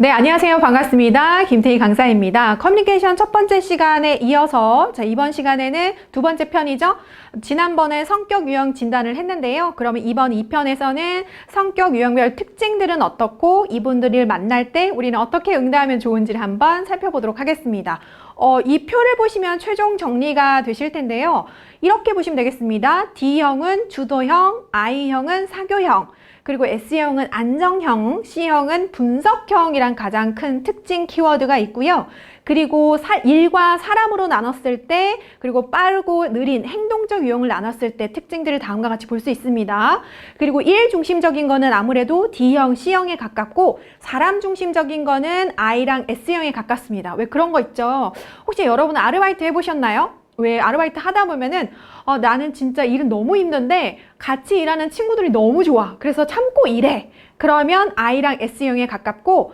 네, 안녕하세요. 반갑습니다. 김태희 강사입니다. 커뮤니케이션 첫 번째 시간에 이어서 이번 시간에는 두 번째 편이죠. 지난번에 성격 유형 진단을 했는데요. 그러면 이번 2편에서는 성격 유형별 특징들은 어떻고 이분들을 만날 때 우리는 어떻게 응대하면 좋은지를 한번 살펴보도록 하겠습니다. 이 표를 보시면 최종 정리가 되실 텐데요. 이렇게 보시면 되겠습니다. D형은 주도형, I형은 사교형, 그리고 S형은 안정형, C형은 분석형이란 가장 큰 특징 키워드가 있고요. 그리고 일과 사람으로 나눴을 때, 그리고 빠르고 느린 행동적 유형을 나눴을 때 특징들을 다음과 같이 볼 수 있습니다. 그리고 일 중심적인 거는 아무래도 D형, C형에 가깝고 사람 중심적인 거는 I랑 S형에 가깝습니다. 왜 그런 거 있죠? 혹시 여러분 아르바이트 해보셨나요? 왜 아르바이트 하다 보면은 나는 진짜 일은 너무 힘든데 같이 일하는 친구들이 너무 좋아. 그래서 참고 일해. 그러면 I랑 S형에 가깝고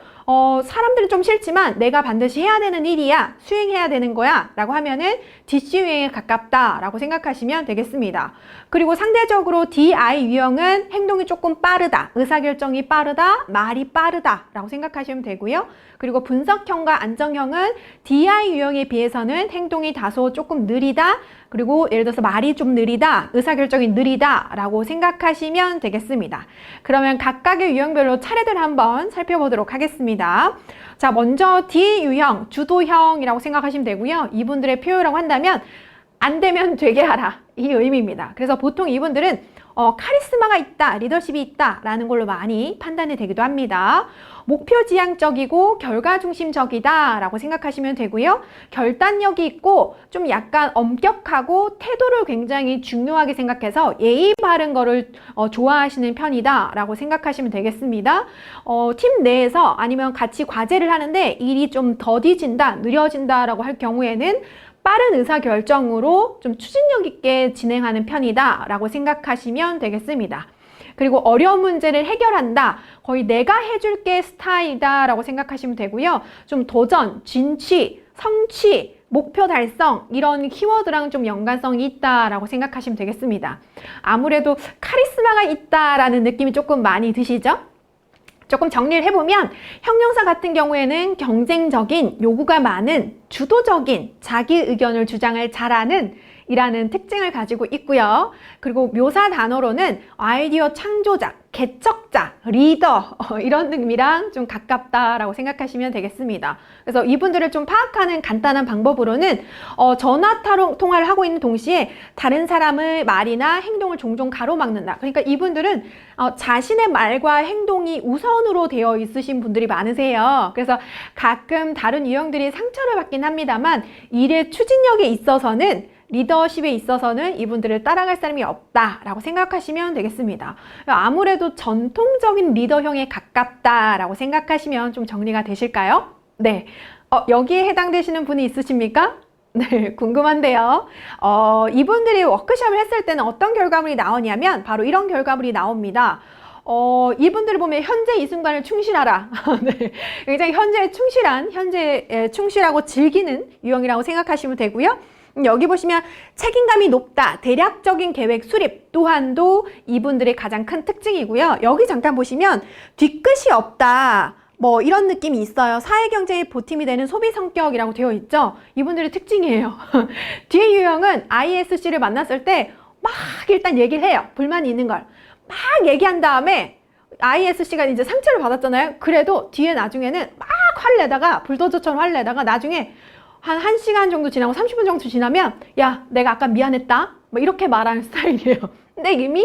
사람들은 좀 싫지만 내가 반드시 해야 되는 일이야. 수행해야 되는 거야. 라고 하면은 DC 유형에 가깝다. 라고 생각하시면 되겠습니다. 그리고 상대적으로 DI 유형은 행동이 조금 빠르다. 의사결정이 빠르다. 말이 빠르다. 라고 생각하시면 되고요. 그리고 분석형과 안정형은 DI 유형에 비해서는 행동이 다소 조금 느리다. 그리고 예를 들어서 말이 좀 느리다, 의사결정이 느리다 라고 생각하시면 되겠습니다. 그러면 각각의 유형별로 차례대로 한번 살펴보도록 하겠습니다. 자, 먼저 D 유형, 주도형이라고 생각하시면 되고요. 이분들의 표현이라고 한다면 안 되면 되게 하라, 이 의미입니다. 그래서 보통 이분들은 카리스마가 있다, 리더십이 있다 라는 걸로 많이 판단이 되기도 합니다. 목표 지향적이고 결과 중심적이다 라고 생각하시면 되고요. 결단력이 있고 좀 약간 엄격하고 태도를 굉장히 중요하게 생각해서 예의 바른 거를 좋아하시는 편이다 라고 생각하시면 되겠습니다. 팀 내에서 아니면 같이 과제를 하는데 일이 좀 더디진다, 느려진다 라고 할 경우에는 빠른 의사결정으로 좀 추진력 있게 진행하는 편이다 라고 생각하시면 되겠습니다. 그리고 어려운 문제를 해결한다. 거의 내가 해줄게 스타일이다 라고 생각하시면 되고요. 좀 도전, 진취, 성취, 목표 달성 이런 키워드랑 좀 연관성이 있다라고 생각하시면 되겠습니다. 아무래도 카리스마가 있다라는 느낌이 조금 많이 드시죠? 조금 정리를 해보면 형용사 같은 경우에는 경쟁적인, 요구가 많은, 주도적인, 자기 의견을 주장을 잘하는 이라는 특징을 가지고 있고요. 그리고 묘사 단어로는 아이디어 창조자, 개척자, 리더 이런 의미랑 좀 가깝다라고 생각하시면 되겠습니다. 그래서 이분들을 좀 파악하는 간단한 방법으로는 전화 통화를 하고 있는 동시에 다른 사람의 말이나 행동을 종종 가로막는다. 그러니까 이분들은 자신의 말과 행동이 우선으로 되어 있으신 분들이 많으세요. 그래서 가끔 다른 유형들이 상처를 받긴 합니다만 일의 추진력에 있어서는 리더십에 있어서는 이분들을 따라갈 사람이 없다라고 생각하시면 되겠습니다. 아무래도 전통적인 리더형에 가깝다라고 생각하시면 좀 정리가 되실까요? 네. 여기에 해당되시는 분이 있으십니까? 네, 궁금한데요. 이분들이 워크숍을 했을 때는 어떤 결과물이 나오냐면 바로 이런 결과물이 나옵니다. 이분들을 보면 현재 이 순간을 충실하라. 네, 굉장히 현재에 충실하고 즐기는 유형이라고 생각하시면 되고요. 여기 보시면 책임감이 높다, 대략적인 계획 수립 또한도 이분들의 가장 큰 특징이고요. 여기 잠깐 보시면 뒤끝이 없다, 뭐 이런 느낌이 있어요. 사회경제에 보탬이 되는 소비 성격이라고 되어 있죠. 이분들의 특징이에요. 뒤에 유형은 ISC를 만났을 때 막 일단 얘기를 해요. 불만이 있는 걸 막 얘기한 다음에 ISC가 이제 상처를 받았잖아요. 그래도 뒤에 나중에는 막 화를 내다가 불도저처럼 화를 내다가 나중에 한 1시간 정도 지나고 30분 정도 지나면 야, 내가 아까 미안했다 뭐 이렇게 말하는 스타일이에요. 근데 이미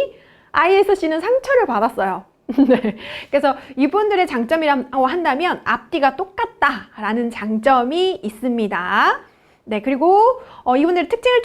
ISC는 상처를 받았어요. 네. 그래서 이분들의 장점이라고 한다면 앞뒤가 똑같다라는 장점이 있습니다. 네, 그리고 이분들의 특징을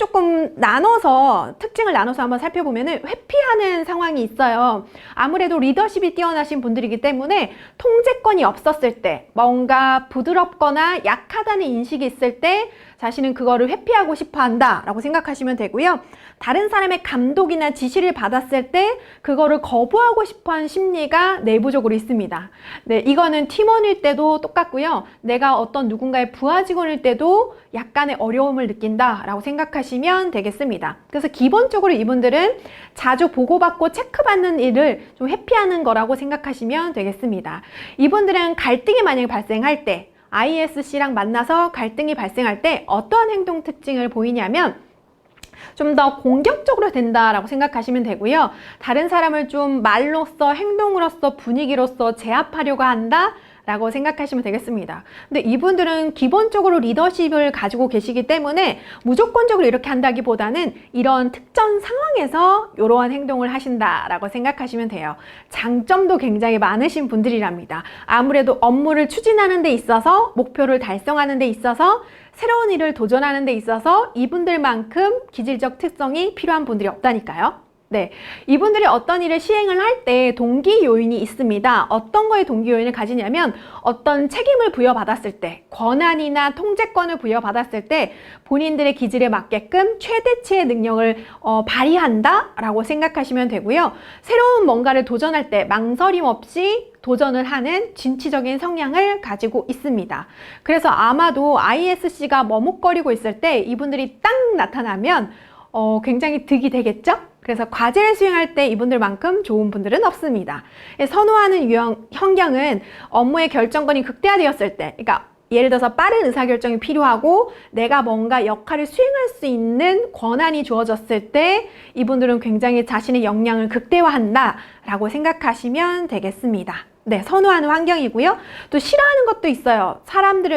특징을 나눠서 한번 살펴보면은 회피하는 상황이 있어요. 아무래도 리더십이 뛰어나신 분들이기 때문에 통제권이 없었을 때, 뭔가 부드럽거나 약하다는 인식이 있을 때 자신은 그거를 회피하고 싶어 한다라고 생각하시면 되고요. 다른 사람의 감독이나 지시를 받았을 때 그거를 거부하고 싶어하는 심리가 내부적으로 있습니다. 네, 이거는 팀원일 때도 똑같고요. 내가 어떤 누군가의 부하 직원일 때도 약간의 어려움을 느낀다라고 생각하시면 되겠습니다. 그래서 기본적으로 이분들은 자주 보고받고 체크받는 일을 좀 회피하는 거라고 생각하시면 되겠습니다. 이분들은 갈등이 만약에 발생할 때, ISC랑 만나서 갈등이 발생할 때 어떠한 행동 특징을 보이냐면 좀 더 공격적으로 된다라고 생각하시면 되고요. 다른 사람을 좀 말로써, 행동으로써, 분위기로써 제압하려고 한다 라고 생각하시면 되겠습니다. 근데 이분들은 기본적으로 리더십을 가지고 계시기 때문에 무조건적으로 이렇게 한다기보다는 이런 특정 상황에서 이러한 행동을 하신다라고 생각하시면 돼요. 장점도 굉장히 많으신 분들이랍니다. 아무래도 업무를 추진하는 데 있어서, 목표를 달성하는 데 있어서, 새로운 일을 도전하는 데 있어서 이분들만큼 기질적 특성이 필요한 분들이 없다니까요. 네, 이분들이 어떤 일을 시행을 할 때 동기 요인이 있습니다. 어떤 거에 동기 요인을 가지냐면 어떤 책임을 부여받았을 때, 권한이나 통제권을 부여받았을 때 본인들의 기질에 맞게끔 최대치의 능력을 발휘한다라고 생각하시면 되고요. 새로운 뭔가를 도전할 때 망설임 없이 도전을 하는 진취적인 성향을 가지고 있습니다. 그래서 아마도 ISC가 머뭇거리고 있을 때 이분들이 딱 나타나면 굉장히 득이 되겠죠? 그래서 과제를 수행할 때 이분들만큼 좋은 분들은 없습니다. 선호하는 환경은 업무의 결정권이 극대화되었을 때, 그러니까 예를 들어서 빠른 의사결정이 필요하고 내가 뭔가 역할을 수행할 수 있는 권한이 주어졌을 때 이분들은 굉장히 자신의 역량을 극대화한다라고 생각하시면 되겠습니다. 네, 선호하는 환경이고요. 또 싫어하는 것도 있어요.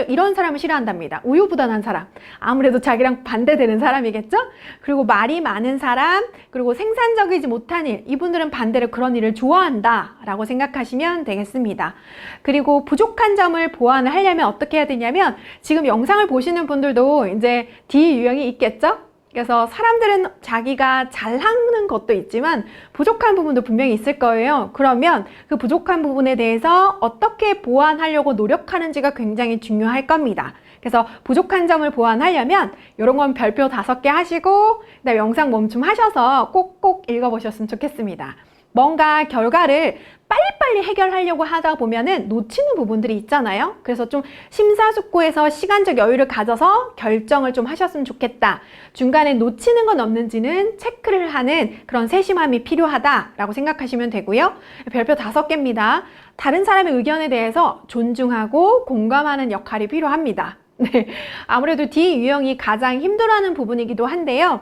이런 사람을 싫어한답니다. 우유부단한 사람. 아무래도 자기랑 반대되는 사람이겠죠? 그리고 말이 많은 사람, 그리고 생산적이지 못한 일. 이분들은 반대로 그런 일을 좋아한다라고 생각하시면 되겠습니다. 그리고 부족한 점을 보완을 하려면 어떻게 해야 되냐면 지금 영상을 보시는 분들도 이제 D 유형이 있겠죠? 그래서 사람들은 자기가 잘하는 것도 있지만 부족한 부분도 분명히 있을 거예요. 그러면 그 부족한 부분에 대해서 어떻게 보완하려고 노력하는지가 굉장히 중요할 겁니다. 그래서 부족한 점을 보완하려면 이런 건 별표 5개 하시고 그다음에 영상 멈춤하셔서 꼭꼭 읽어보셨으면 좋겠습니다. 뭔가 결과를 빨리빨리 해결하려고 하다 보면은 놓치는 부분들이 있잖아요. 그래서 좀 심사숙고해서 시간적 여유를 가져서 결정을 좀 하셨으면 좋겠다. 중간에 놓치는 건 없는지는 체크를 하는 그런 세심함이 필요하다라고 생각하시면 되고요. 별표 5개입니다. 다른 사람의 의견에 대해서 존중하고 공감하는 역할이 필요합니다. 네, 아무래도 D 유형이 가장 힘들어하는 부분이기도 한데요.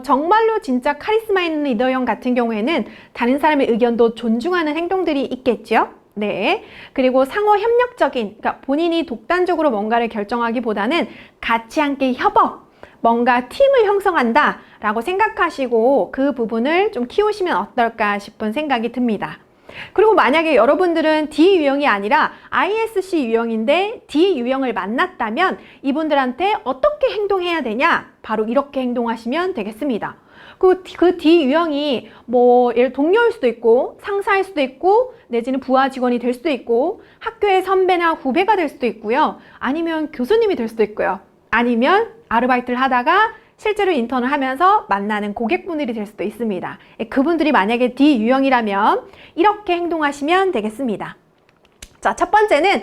정말로 진짜 카리스마 있는 리더형 같은 경우에는 다른 사람의 의견도 존중하는 행동들이 있겠죠. 네. 그리고 상호 협력적인, 그러니까 본인이 독단적으로 뭔가를 결정하기보다는 같이 함께 협업, 뭔가 팀을 형성한다 라고 생각하시고 그 부분을 좀 키우시면 어떨까 싶은 생각이 듭니다. 그리고 만약에 여러분들은 D 유형이 아니라 ISC 유형인데 D 유형을 만났다면 이분들한테 어떻게 행동해야 되냐? 바로 이렇게 행동하시면 되겠습니다. 그 D 유형이 예를 동료일 수도 있고 상사일 수도 있고 내지는 부하 직원이 될 수도 있고 학교의 선배나 후배가 될 수도 있고요. 아니면 교수님이 될 수도 있고요. 아니면 아르바이트를 하다가 실제로 인턴을 하면서 만나는 고객분들이 될 수도 있습니다. 그분들이 만약에 D 유형이라면 이렇게 행동하시면 되겠습니다. 자, 첫 번째는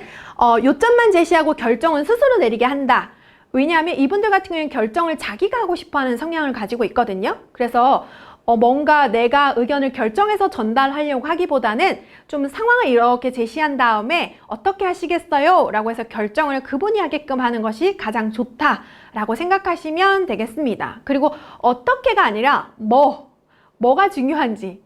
요점만 제시하고 결정은 스스로 내리게 한다. 왜냐하면 이분들 같은 경우에는 결정을 자기가 하고 싶어하는 성향을 가지고 있거든요. 그래서 뭔가 내가 의견을 결정해서 전달하려고 하기보다는 좀 상황을 이렇게 제시한 다음에 어떻게 하시겠어요? 라고 해서 결정을 그분이 하게끔 하는 것이 가장 좋다라고 생각하시면 되겠습니다. 그리고 어떻게가 아니라 뭐가 중요한지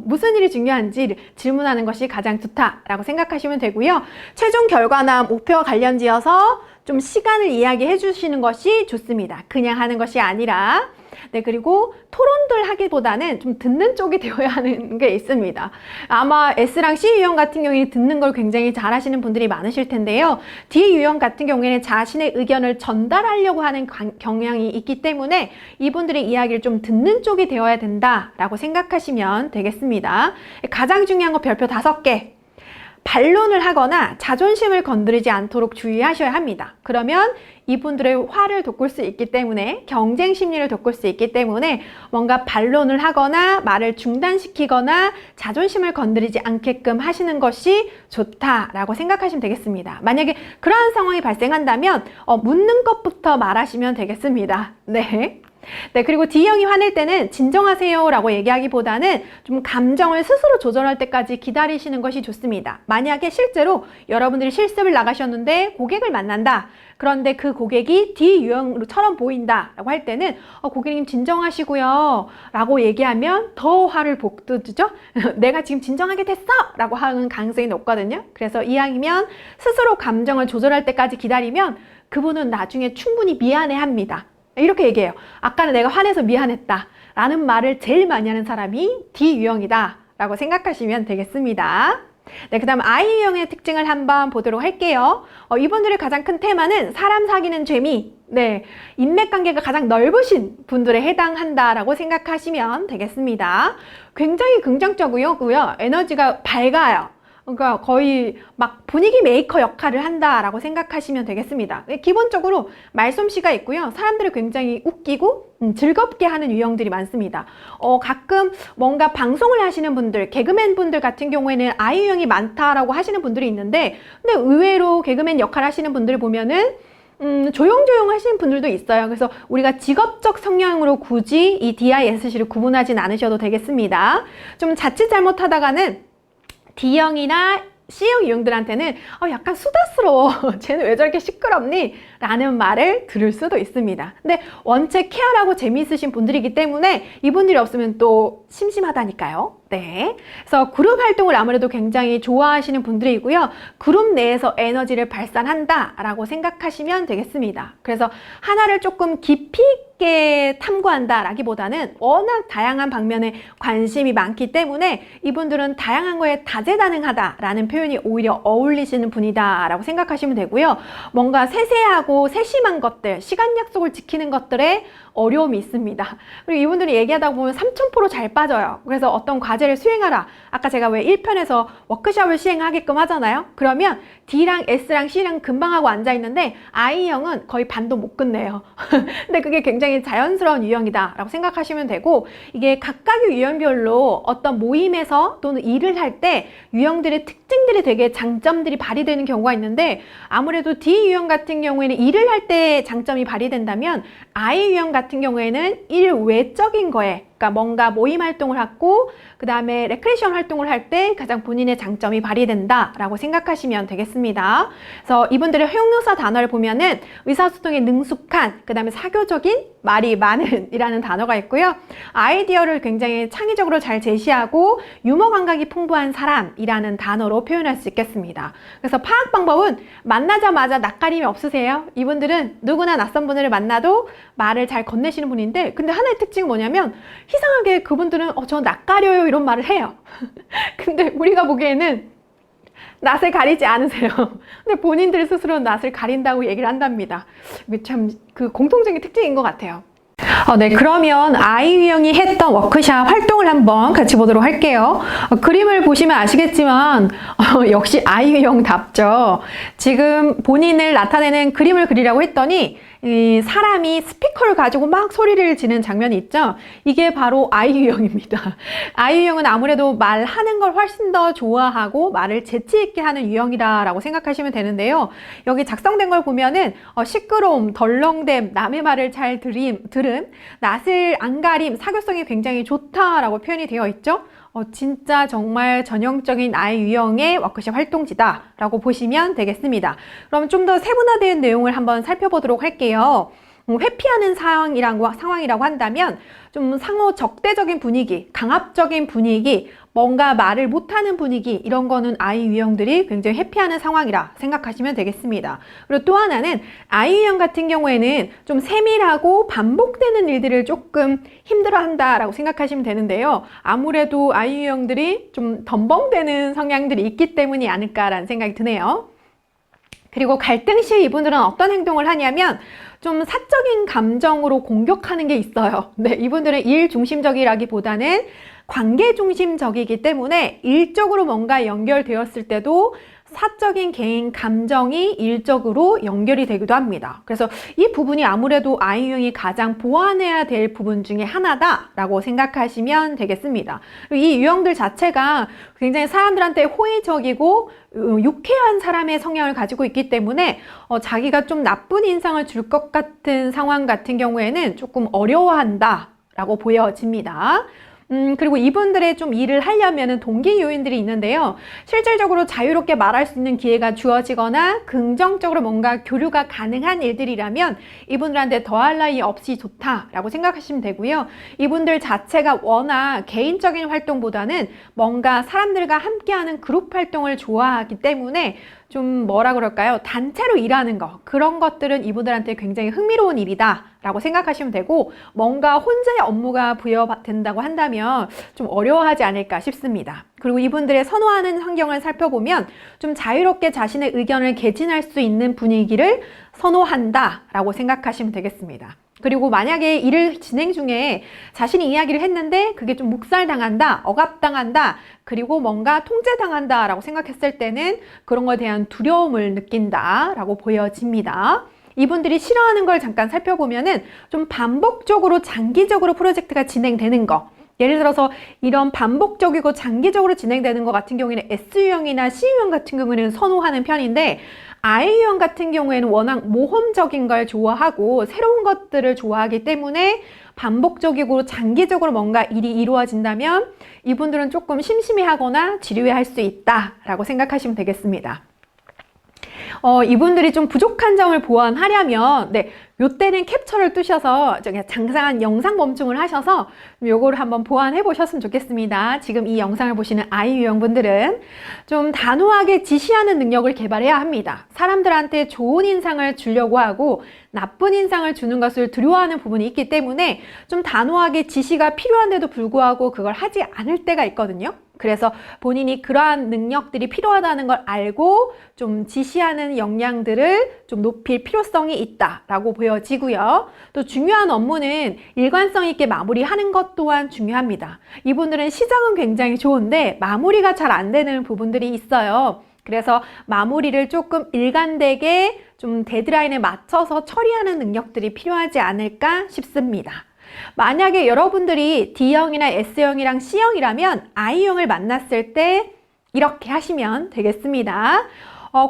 무슨 일이 중요한지 질문하는 것이 가장 좋다라고 생각하시면 되고요. 최종 결과나 목표와 관련지어서 좀 시간을 이야기해 주시는 것이 좋습니다. 그냥 하는 것이 아니라. 네, 그리고 토론들 하기보다는 좀 듣는 쪽이 되어야 하는 게 있습니다. 아마 S랑 C 유형 같은 경우에는 듣는 걸 굉장히 잘하시는 분들이 많으실 텐데요. D 유형 같은 경우에는 자신의 의견을 전달하려고 하는 경향이 있기 때문에 이분들의 이야기를 좀 듣는 쪽이 되어야 된다라고 생각하시면 되겠습니다. 가장 중요한 거 별표 5개. 반론을 하거나 자존심을 건드리지 않도록 주의하셔야 합니다. 그러면 이분들의 화를 돋굴 수 있기 때문에, 경쟁 심리를 돋굴 수 있기 때문에 뭔가 반론을 하거나 말을 중단시키거나 자존심을 건드리지 않게끔 하시는 것이 좋다라고 생각하시면 되겠습니다. 만약에 그러한 상황이 발생한다면 묻는 것부터 말하시면 되겠습니다. 네. 네, 그리고 D형이 화낼 때는 진정하세요 라고 얘기하기보다는 좀 감정을 스스로 조절할 때까지 기다리시는 것이 좋습니다. 만약에 실제로 여러분들이 실습을 나가셨는데 고객을 만난다. 그런데 그 고객이 D유형처럼 보인다 라고 할 때는 고객님 진정하시고요 라고 얘기하면 더 화를 복돋죠. 내가 지금 진정하게 됐어 라고 하는 가능성이 높거든요. 그래서 이왕이면 스스로 감정을 조절할 때까지 기다리면 그분은 나중에 충분히 미안해 합니다. 이렇게 얘기해요. 아까는 내가 화내서 미안했다 라는 말을 제일 많이 하는 사람이 D유형이다 라고 생각하시면 되겠습니다. 네, 그 다음 I유형의 특징을 한번 보도록 할게요. 이분들의 가장 큰 테마는 사람 사귀는 재미, 네, 인맥관계가 가장 넓으신 분들에 해당한다라고 생각하시면 되겠습니다. 굉장히 긍정적이고요. 에너지가 밝아요. 그러니까 거의 막 분위기 메이커 역할을 한다라고 생각하시면 되겠습니다. 기본적으로 말솜씨가 있고요. 사람들을 굉장히 웃기고 즐겁게 하는 유형들이 많습니다. 가끔 뭔가 방송을 하시는 분들, 개그맨 분들 같은 경우에는 I 유형이 많다라고 하시는 분들이 있는데, 근데 의외로 개그맨 역할 하시는 분들을 보면은 조용조용 하시는 분들도 있어요. 그래서 우리가 직업적 성향으로 굳이 이 DISC를 구분하진 않으셔도 되겠습니다. 좀 자칫 잘못하다가는 D형이나 C형 유형들한테는 약간 수다스러워. 쟤는 왜 저렇게 시끄럽니? 라는 말을 들을 수도 있습니다. 근데 원체 쾌활하고 재미있으신 분들이기 때문에 이분들이 없으면 또 심심하다니까요. 네. 그래서 그룹 활동을 아무래도 굉장히 좋아하시는 분들이고요. 그룹 내에서 에너지를 발산한다 라고 생각하시면 되겠습니다. 그래서 하나를 조금 깊이 있게 탐구한다 라기보다는 워낙 다양한 방면에 관심이 많기 때문에 이분들은 다양한 거에 다재다능하다 라는 표현이 오히려 어울리시는 분이다 라고 생각하시면 되고요. 뭔가 세세하고 세심한 것들, 시간 약속을 지키는 것들에 어려움이 있습니다. 그리고 이분들이 얘기하다 보면 3000% 잘 빠져요. 그래서 어떤 과제를 수행하라. 아까 제가 왜 1편에서 워크숍을 시행하게끔 하잖아요. 그러면 D랑 S랑 C랑 금방 하고 앉아있는데 I형은 거의 반도 못 끝내요. 근데 그게 굉장히 자연스러운 유형이다 라고 생각하시면 되고, 이게 각각의 유형별로 어떤 모임에서 또는 일을 할 때 유형들의 특징들이 되게 장점들이 발휘되는 경우가 있는데, 아무래도 D 유형 같은 경우에는 일을 할 때 장점이 발휘된다면 I 유형 같은 경우에는 일 외적인 거에, 그러니까 뭔가 모임 활동을 하고 그 다음에 레크레이션 활동을 할 때 가장 본인의 장점이 발휘된다 라고 생각하시면 되겠습니다. 그래서 이분들의 형용사 단어를 보면은 의사소통에 능숙한, 그 다음에 사교적인, 말이 많은 이라는 단어가 있고요. 아이디어를 굉장히 창의적으로 잘 제시하고 유머 감각이 풍부한 사람이라는 단어로 표현할 수 있겠습니다. 그래서 파악 방법은 만나자마자 낯가림이 없으세요. 이분들은 누구나 낯선 분을 만나도 말을 잘 건네시는 분인데, 근데 하나의 특징은 뭐냐면 이상하게 그분들은 저 낯가려요 이런 말을 해요. 근데 우리가 보기에는 낯을 가리지 않으세요. 근데 본인들 스스로 낯을 가린다고 얘기를 한답니다. 이게 참 그 공통적인 특징인 것 같아요. 네, 그러면 I 유형이 했던 워크샵 활동을 한번 같이 보도록 할게요. 그림을 보시면 아시겠지만 역시 I 유형답죠. 지금 본인을 나타내는 그림을 그리라고 했더니 이 사람이 스피커를 가지고 막 소리를 지는 장면이 있죠. 이게 바로 I 유형입니다. I 유형은 아무래도 말하는 걸 훨씬 더 좋아하고 말을 재치 있게 하는 유형이라고 생각하시면 되는데요. 여기 작성된 걸 보면은 시끄러움, 덜렁댐, 남의 말을 잘 들음, 낯을 안 가림, 사교성이 굉장히 좋다라고 표현이 되어 있죠. 진짜 정말 전형적인 I 유형의 워크숍 활동지다 라고 보시면 되겠습니다. 그럼 좀 더 세분화된 내용을 한번 살펴보도록 할게요. 회피하는 상황이라고 한다면 좀 상호 적대적인 분위기, 강압적인 분위기, 뭔가 말을 못하는 분위기, 이런 거는 I 유형들이 굉장히 회피하는 상황이라 생각하시면 되겠습니다. 그리고 또 하나는 I 유형 같은 경우에는 좀 세밀하고 반복되는 일들을 조금 힘들어한다라고 생각하시면 되는데요. 아무래도 I 유형들이 좀 덤벙대는 성향들이 있기 때문이 아닐까라는 생각이 드네요. 그리고 갈등 시에 이분들은 어떤 행동을 하냐면 좀 사적인 감정으로 공격하는 게 있어요. 네, 이분들은 일 중심적이라기보다는 관계 중심적이기 때문에 일적으로 뭔가 연결되었을 때도 사적인 개인 감정이 일적으로 연결이 되기도 합니다. 그래서 이 부분이 아무래도 I 유형이 가장 보완해야 될 부분 중에 하나다라고 생각하시면 되겠습니다. 이 유형들 자체가 굉장히 사람들한테 호의적이고 유쾌한 사람의 성향을 가지고 있기 때문에 자기가 좀 나쁜 인상을 줄 것 같은 상황 같은 경우에는 조금 어려워한다라고 보여집니다. 그리고 이분들의 좀 일을 하려면은 동기 요인들이 있는데요. 실질적으로 자유롭게 말할 수 있는 기회가 주어지거나 긍정적으로 뭔가 교류가 가능한 일들이라면 이분들한테 더할 나위 없이 좋다라고 생각하시면 되고요. 이분들 자체가 워낙 개인적인 활동보다는 뭔가 사람들과 함께하는 그룹 활동을 좋아하기 때문에 좀 뭐라 그럴까요? 단체로 일하는 거, 그런 것들은 이분들한테 굉장히 흥미로운 일이다 라고 생각하시면 되고, 뭔가 혼자의 업무가 부여된다고 한다면 좀 어려워하지 않을까 싶습니다. 그리고 이분들의 선호하는 환경을 살펴보면 좀 자유롭게 자신의 의견을 개진할 수 있는 분위기를 선호한다 라고 생각하시면 되겠습니다. 그리고 만약에 일을 진행 중에 자신이 이야기를 했는데 그게 좀 묵살당한다, 억압당한다, 그리고 뭔가 통제당한다 라고 생각했을 때는 그런 거에 대한 두려움을 느낀다 라고 보여집니다. 이분들이 싫어하는 걸 잠깐 살펴보면은 좀 반복적으로 장기적으로 프로젝트가 진행되는 거, 예를 들어서 이런 반복적이고 장기적으로 진행되는 것 같은 경우에는 S유형이나 C유형 같은 경우에는 선호하는 편인데, I유형 같은 경우에는 워낙 모험적인 걸 좋아하고 새로운 것들을 좋아하기 때문에 반복적이고 장기적으로 뭔가 일이 이루어진다면 이분들은 조금 심심해하거나 지루해할 수 있다라고 생각하시면 되겠습니다. 이분들이 좀 부족한 점을 보완하려면 요때는 캡처를 뜨셔서 장상한 영상 멈춤을 하셔서 요거를 한번 보완해 보셨으면 좋겠습니다. 지금 이 영상을 보시는 I 유형분들은 좀 단호하게 지시하는 능력을 개발해야 합니다. 사람들한테 좋은 인상을 주려고 하고 나쁜 인상을 주는 것을 두려워하는 부분이 있기 때문에 좀 단호하게 지시가 필요한데도 불구하고 그걸 하지 않을 때가 있거든요. 그래서 본인이 그러한 능력들이 필요하다는 걸 알고 좀 지시하는 역량들을 좀 높일 필요성이 있다라고 보여지고요. 또 중요한 업무는 일관성 있게 마무리하는 것 또한 중요합니다. 이분들은 시작은 굉장히 좋은데 마무리가 잘 안 되는 부분들이 있어요. 그래서 마무리를 조금 일관되게 좀 데드라인에 맞춰서 처리하는 능력들이 필요하지 않을까 싶습니다. 만약에 여러분들이 D형이나 S형이랑 C형이라면 I형을 만났을 때 이렇게 하시면 되겠습니다.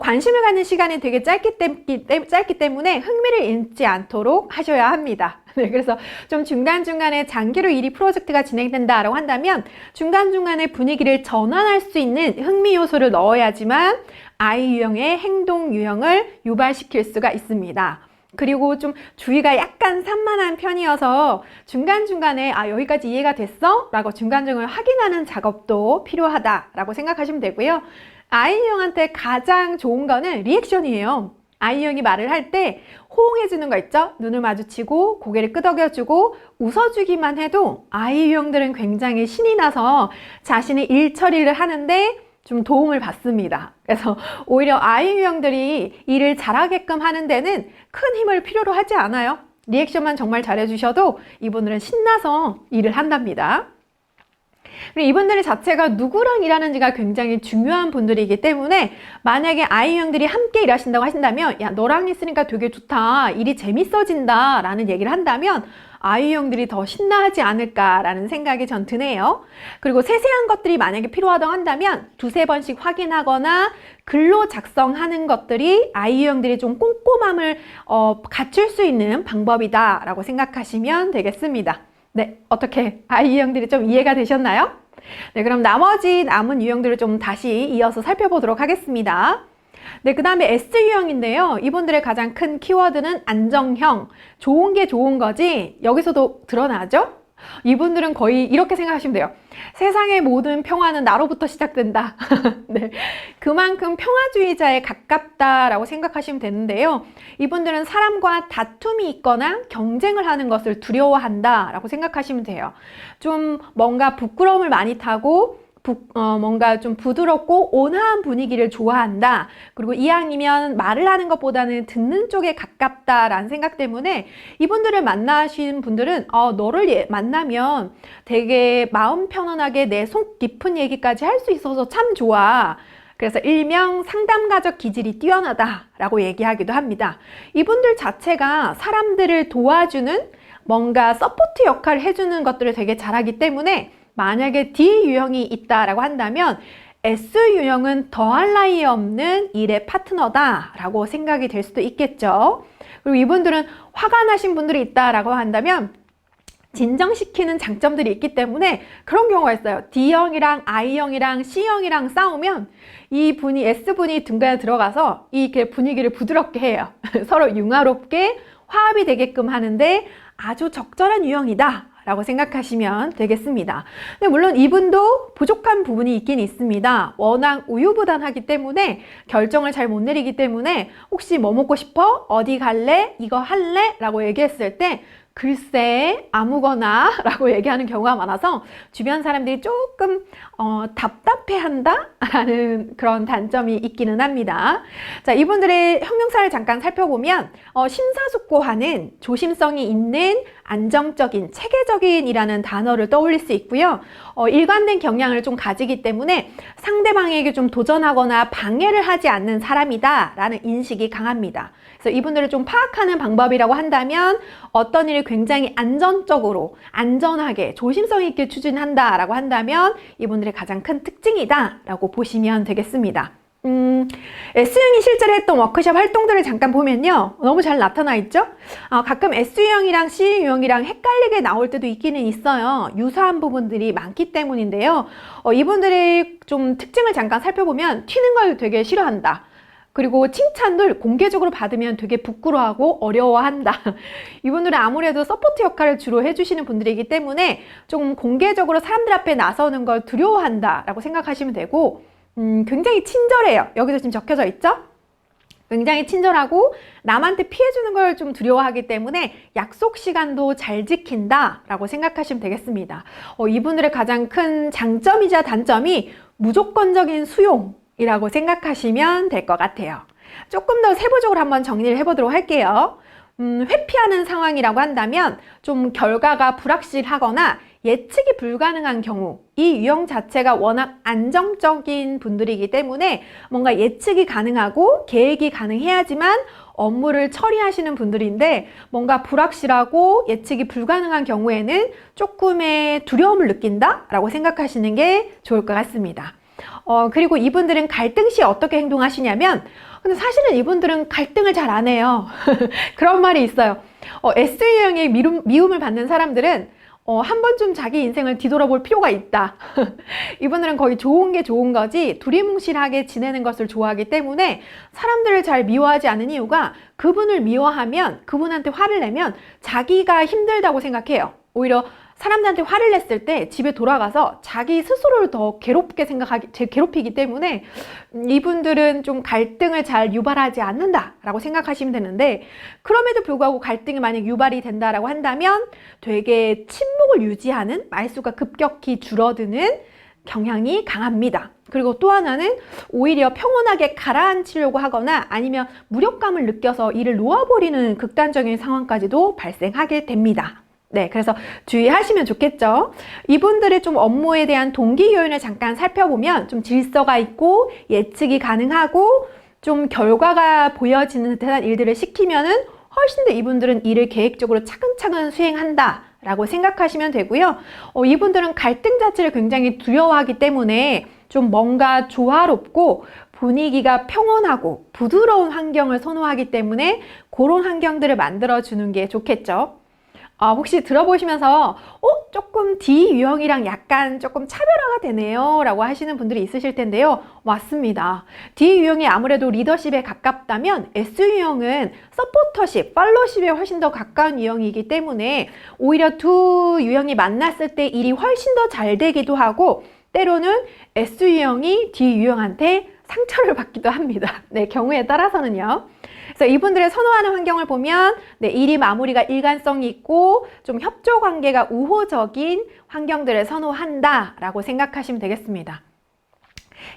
관심을 갖는 시간이 되게 짧기 때문에 흥미를 잃지 않도록 하셔야 합니다. 그래서 좀 중간중간에 장기로 일이 프로젝트가 진행된다라고 한다면 중간중간에 분위기를 전환할 수 있는 흥미 요소를 넣어야지만 I 유형의 행동 유형을 유발시킬 수가 있습니다. 그리고 좀 주의가 약간 산만한 편이어서 중간중간에 여기까지 이해가 됐어? 라고 중간중간에 확인하는 작업도 필요하다라고 생각하시면 되고요. I형한테 가장 좋은 거는 리액션이에요. I형이 말을 할 때 호응해주는 거 있죠? 눈을 마주치고 고개를 끄덕여주고 웃어주기만 해도 I형들은 굉장히 신이 나서 자신의 일 처리를 하는데 좀 도움을 받습니다. 그래서 오히려 I 유형들이 일을 잘하게끔 하는 데는 큰 힘을 필요로 하지 않아요. 리액션만 정말 잘해주셔도 이분들은 신나서 일을 한답니다. 그리고 이분들 자체가 누구랑 일하는지가 굉장히 중요한 분들이기 때문에 만약에 I 유형들이 함께 일하신다고 하신다면 야, 너랑 있으니까 되게 좋다, 일이 재밌어진다 라는 얘기를 한다면 I 유형들이 더 신나하지 않을까라는 생각이 전 드네요. 그리고 세세한 것들이 만약에 필요하다고 한다면 두세 번씩 확인하거나 글로 작성하는 것들이 I 유형들이 좀 꼼꼼함을 갖출 수 있는 방법이다 라고 생각하시면 되겠습니다. 네, 어떻게 I 유형들이 좀 이해가 되셨나요? 네, 그럼 나머지 남은 유형들을 좀 다시 이어서 살펴보도록 하겠습니다. 네, 그 다음에 S유형인데요. 이분들의 가장 큰 키워드는 안정형. 좋은 게 좋은 거지 여기서도 드러나죠? 이분들은 거의 이렇게 생각하시면 돼요. 세상의 모든 평화는 나로부터 시작된다. 네, 그만큼 평화주의자에 가깝다라고 생각하시면 되는데요. 이분들은 사람과 다툼이 있거나 경쟁을 하는 것을 두려워한다라고 생각하시면 돼요. 좀 뭔가 부끄러움을 많이 타고 뭔가 좀 부드럽고 온화한 분위기를 좋아한다. 그리고 이왕이면 말을 하는 것보다는 듣는 쪽에 가깝다라는 생각 때문에 이분들을 만나신 분들은 너를 만나면 되게 마음 편안하게 내 속 깊은 얘기까지 할 수 있어서 참 좋아. 그래서 일명 상담가적 기질이 뛰어나다라고 얘기하기도 합니다. 이분들 자체가 사람들을 도와주는 뭔가 서포트 역할을 해주는 것들을 되게 잘하기 때문에 만약에 D 유형이 있다라고 한다면 S 유형은 더할 나위 없는 일의 파트너다라고 생각이 될 수도 있겠죠. 그리고 이분들은 화가 나신 분들이 있다라고 한다면 진정시키는 장점들이 있기 때문에 그런 경우가 있어요. D형이랑 I형이랑 C형이랑 싸우면 이 분이 S분이 중간에 들어가서 이 분위기를 부드럽게 해요. 서로 융화롭게 화합이 되게끔 하는데 아주 적절한 유형이다 라고 생각하시면 되겠습니다. 근데 물론 이분도 부족한 부분이 있긴 있습니다. 워낙 우유부단하기 때문에 결정을 잘 못 내리기 때문에 혹시 뭐 먹고 싶어? 어디 갈래? 이거 할래? 라고 얘기했을 때 글쎄 아무거나 라고 얘기하는 경우가 많아서 주변 사람들이 조금 답답해한다 라는 그런 단점이 있기는 합니다. 자, 이분들의 형용사를 잠깐 살펴보면 심사숙고하는, 조심성이 있는, 안정적인, 체계적인 이라는 단어를 떠올릴 수 있고요. 일관된 경향을 좀 가지기 때문에 상대방에게 좀 도전하거나 방해를 하지 않는 사람이다 라는 인식이 강합니다. 그래서 이분들을 좀 파악하는 방법이라고 한다면 어떤 일을 굉장히 안전적으로, 안전하게, 조심성 있게 추진한다 라고 한다면 이분들의 가장 큰 특징이다 라고 보시면 되겠습니다. S형이 실제로 했던 워크숍 활동들을 잠깐 보면요, 너무 잘 나타나 있죠? 가끔 S유형이랑 C유형이랑 헷갈리게 나올 때도 있기는 있어요. 유사한 부분들이 많기 때문인데요. 이분들의 좀 특징을 잠깐 살펴보면 튀는 걸 되게 싫어한다. 그리고 칭찬을 공개적으로 받으면 되게 부끄러워하고 어려워한다. 이분들은 아무래도 서포트 역할을 주로 해주시는 분들이기 때문에 좀 공개적으로 사람들 앞에 나서는 걸 두려워한다 라고 생각하시면 되고, 굉장히 친절해요. 여기서 지금 적혀져 있죠? 굉장히 친절하고 남한테 피해주는 걸 좀 두려워하기 때문에 약속 시간도 잘 지킨다 라고 생각하시면 되겠습니다. 이분들의 가장 큰 장점이자 단점이 무조건적인 수용이라고 생각하시면 될 것 같아요. 조금 더 세부적으로 한번 정리를 해보도록 할게요. 회피하는 상황이라고 한다면 좀 결과가 불확실하거나 예측이 불가능한 경우, 이 유형 자체가 워낙 안정적인 분들이기 때문에 뭔가 예측이 가능하고 계획이 가능해야지만 업무를 처리하시는 분들인데, 뭔가 불확실하고 예측이 불가능한 경우에는 조금의 두려움을 느낀다 라고 생각하시는 게 좋을 것 같습니다. 그리고 이분들은 갈등 시에 어떻게 행동하시냐면, 근데 사실은 이분들은 갈등을 잘 안 해요. 그런 말이 있어요. S유형의 미움을 받는 사람들은 한 번쯤 자기 인생을 뒤돌아볼 필요가 있다. 이분들은 거의 좋은 게 좋은 거지 두리뭉실하게 지내는 것을 좋아하기 때문에 사람들을 잘 미워하지 않는 이유가, 그분을 미워하면, 그분한테 화를 내면 자기가 힘들다고 생각해요. 오히려 사람들한테 화를 냈을 때 집에 돌아가서 자기 스스로를 더 괴롭히기 때문에 이분들은 좀 갈등을 잘 유발하지 않는다라고 생각하시면 되는데, 그럼에도 불구하고 갈등이 만약 유발이 된다라고 한다면 되게 침묵을 유지하는, 말수가 급격히 줄어드는 경향이 강합니다. 그리고 또 하나는 오히려 평온하게 가라앉히려고 하거나 아니면 무력감을 느껴서 일을 놓아버리는 극단적인 상황까지도 발생하게 됩니다. 네, 그래서 주의하시면 좋겠죠. 이분들의 좀 업무에 대한 동기 요인을 잠깐 살펴보면 좀 질서가 있고 예측이 가능하고 좀 결과가 보여지는 듯한 일들을 시키면은 훨씬 더 이분들은 일을 계획적으로 차근차근 수행한다 라고 생각하시면 되고요. 이분들은 갈등 자체를 굉장히 두려워하기 때문에 좀 뭔가 조화롭고 분위기가 평온하고 부드러운 환경을 선호하기 때문에 그런 환경들을 만들어주는 게 좋겠죠. 혹시 들어보시면서 조금 D 유형이랑 약간 조금 차별화가 되네요 라고 하시는 분들이 있으실 텐데요. 맞습니다. D 유형이 아무래도 리더십에 가깝다면 S 유형은 서포터십, 팔로우십에 훨씬 더 가까운 유형이기 때문에 오히려 두 유형이 만났을 때 일이 훨씬 더 잘 되기도 하고, 때로는 S 유형이 D 유형한테 상처를 받기도 합니다. 네, 경우에 따라서는요. 그래서 이분들의 선호하는 환경을 보면 네, 일이 마무리가 일관성이 있고 좀 협조 관계가 우호적인 환경들을 선호한다라고 생각하시면 되겠습니다.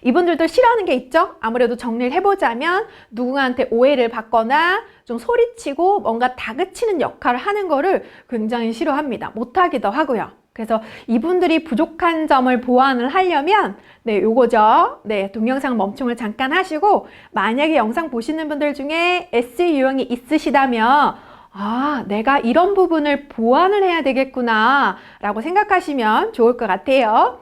이분들도 싫어하는 게 있죠? 아무래도 정리를 해보자면 누군가한테 오해를 받거나 좀 소리치고 뭔가 다그치는 역할을 하는 거를 굉장히 싫어합니다. 못하기도 하고요. 그래서 이분들이 부족한 점을 보완을 하려면 네, 요거죠. 네, 동영상 멈춤을 잠깐 하시고 만약에 영상 보시는 분들 중에 S 유형이 있으시다면 아, 내가 이런 부분을 보완을 해야 되겠구나 라고 생각하시면 좋을 것 같아요.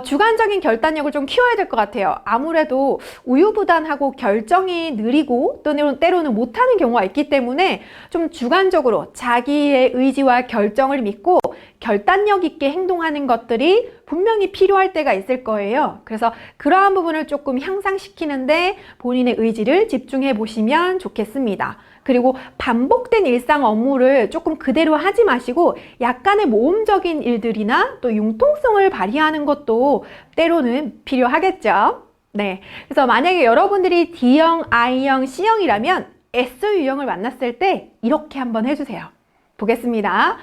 주관적인 결단력을 좀 키워야 될 것 같아요. 아무래도 우유부단하고 결정이 느리고 때로는 못하는 경우가 있기 때문에 좀 주관적으로 자기의 의지와 결정을 믿고 결단력 있게 행동하는 것들이 분명히 필요할 때가 있을 거예요. 그래서 그러한 부분을 조금 향상시키는데 본인의 의지를 집중해 보시면 좋겠습니다. 그리고 반복된 일상 업무를 조금 그대로 하지 마시고 약간의 모험적인 일들이나 또 융통성을 발휘하는 것도 때로는 필요하겠죠. 네. 그래서 만약에 여러분들이 D형, I형, C형이라면 S유형을 만났을 때 이렇게 한번 해주세요. 보겠습니다.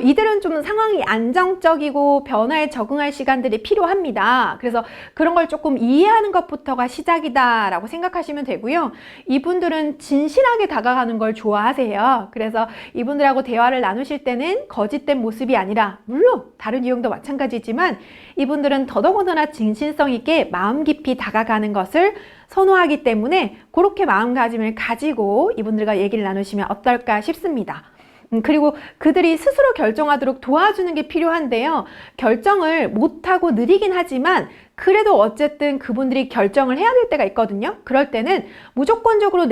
이들은 좀 상황이 안정적이고 변화에 적응할 시간들이 필요합니다. 그래서 그런 걸 조금 이해하는 것부터가 시작이다라고 생각하시면 되고요. 이분들은 진실하게 다가가는 걸 좋아하세요. 그래서 이분들하고 대화를 나누실 때는 거짓된 모습이 아니라 물론 다른 유형도 마찬가지지만 이분들은 더더군다나 진실성 있게 마음 깊이 다가가는 것을 선호하기 때문에 그렇게 마음가짐을 가지고 이분들과 얘기를 나누시면 어떨까 싶습니다. 그리고 그들이 스스로 결정하도록 도와주는 게 필요한데요. 결정을 못하고 느리긴 하지만 그래도 어쨌든 그분들이 결정을 해야 될 때가 있거든요. 그럴 때는 무조건적으로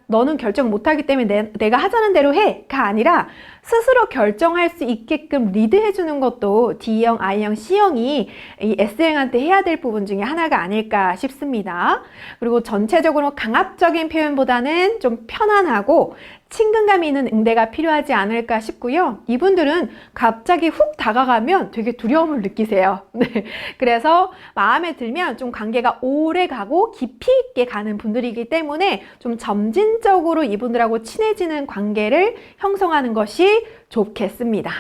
너는 결정 못하기 때문에 내가 하자는 대로 해가 아니라 스스로 결정할 수 있게끔 리드해주는 것도 D형, I형, C형이 이 S형한테 해야 될 부분 중에 하나가 아닐까 싶습니다. 그리고 전체적으로 강압적인 표현보다는 좀 편안하고 친근감 있는 응대가 필요하지 않을까 싶고요. 이분들은 갑자기 훅 다가가면 되게 두려움을 느끼세요. 네. 그래서 마음에 들면 좀 관계가 오래 가고 깊이 있게 가는 분들이기 때문에 좀 점진적으로 이분들하고 친해지는 관계를 형성하는 것이 좋겠습니다.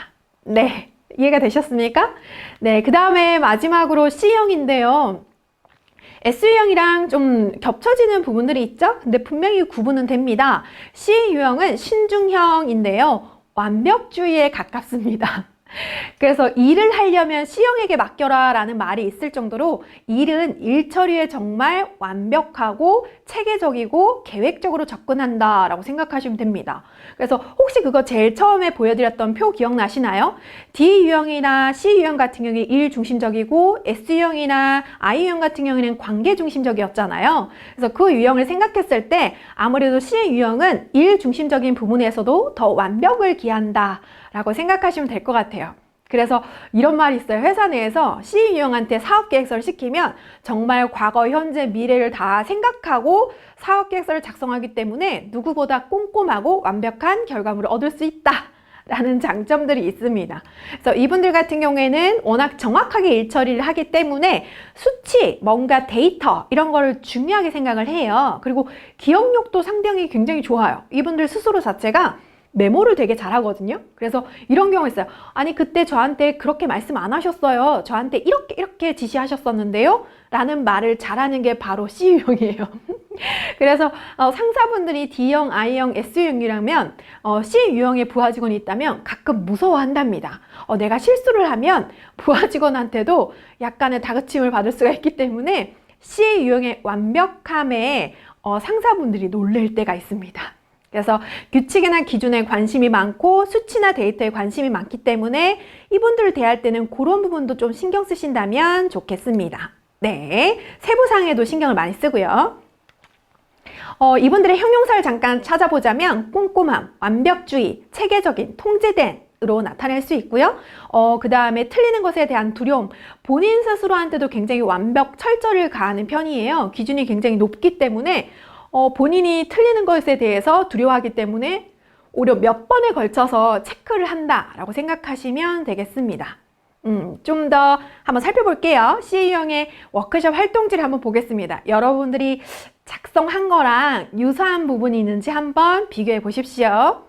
네. 이해가 되셨습니까? 네. 그 다음에 마지막으로 C형인데요. S유형이랑 좀 겹쳐지는 부분들이 있죠? 근데 분명히 구분은 됩니다. C유형은 신중형인데요. 완벽주의에 가깝습니다. 그래서 일을 하려면 C형에게 맡겨라 라는 말이 있을 정도로 일은 일 처리에 정말 완벽하고 체계적이고 계획적으로 접근한다 라고 생각하시면 됩니다. 그래서 혹시 그거 제일 처음에 보여드렸던 표 기억나시나요? D유형이나 C유형 같은 경우에 일 중심적이고 S유형이나 I유형 같은 경우에는 관계 중심적이었잖아요. 그래서 그 유형을 생각했을 때 아무래도 C유형은 일 중심적인 부분에서도 더 완벽을 기한다 라고 생각하시면 될 것 같아요. 그래서 이런 말이 있어요. 회사 내에서 C유형한테 사업계획서를 시키면 정말 과거, 현재, 미래를 다 생각하고 사업계획서를 작성하기 때문에 누구보다 꼼꼼하고 완벽한 결과물을 얻을 수 있다 라는 장점들이 있습니다. 그래서 이분들 같은 경우에는 워낙 정확하게 일 처리를 하기 때문에 수치, 뭔가 데이터 이런 거를 중요하게 생각을 해요. 그리고 기억력도 상당히 굉장히 좋아요. 이분들 스스로 자체가 메모를 되게 잘하거든요. 그래서 이런 경우 있어요. 아니 그때 저한테 그렇게 말씀 안 하셨어요. 저한테 이렇게 지시하셨었는데요. 라는 말을 잘하는 게 바로 C유형이에요. 그래서 상사분들이 D형, I형, S유형이라면 C유형의 부하 직원이 있다면 가끔 무서워한답니다. 내가 실수를 하면 부하 직원한테도 약간의 다그침을 받을 수가 있기 때문에 C유형의 완벽함에 상사분들이 놀랄 때가 있습니다. 그래서 규칙이나 기준에 관심이 많고 수치나 데이터에 관심이 많기 때문에 이분들을 대할 때는 그런 부분도 좀 신경 쓰신다면 좋겠습니다. 네, 세부사항에도 신경을 많이 쓰고요. 이분들의 형용사를 잠깐 찾아보자면 꼼꼼함, 완벽주의, 체계적인, 통제된 으로 나타낼 수 있고요. 그 다음에 틀리는 것에 대한 두려움, 본인 스스로한테도 굉장히 완벽, 철저를 가하는 편이에요. 기준이 굉장히 높기 때문에 본인이 틀리는 것에 대해서 두려워하기 때문에 오히려 몇 번에 걸쳐서 체크를 한다라고 생각하시면 되겠습니다. 좀 더 한번 살펴볼게요. C 유형의 워크숍 활동지를 한번 보겠습니다. 여러분들이 작성한 거랑 유사한 부분이 있는지 한번 비교해 보십시오.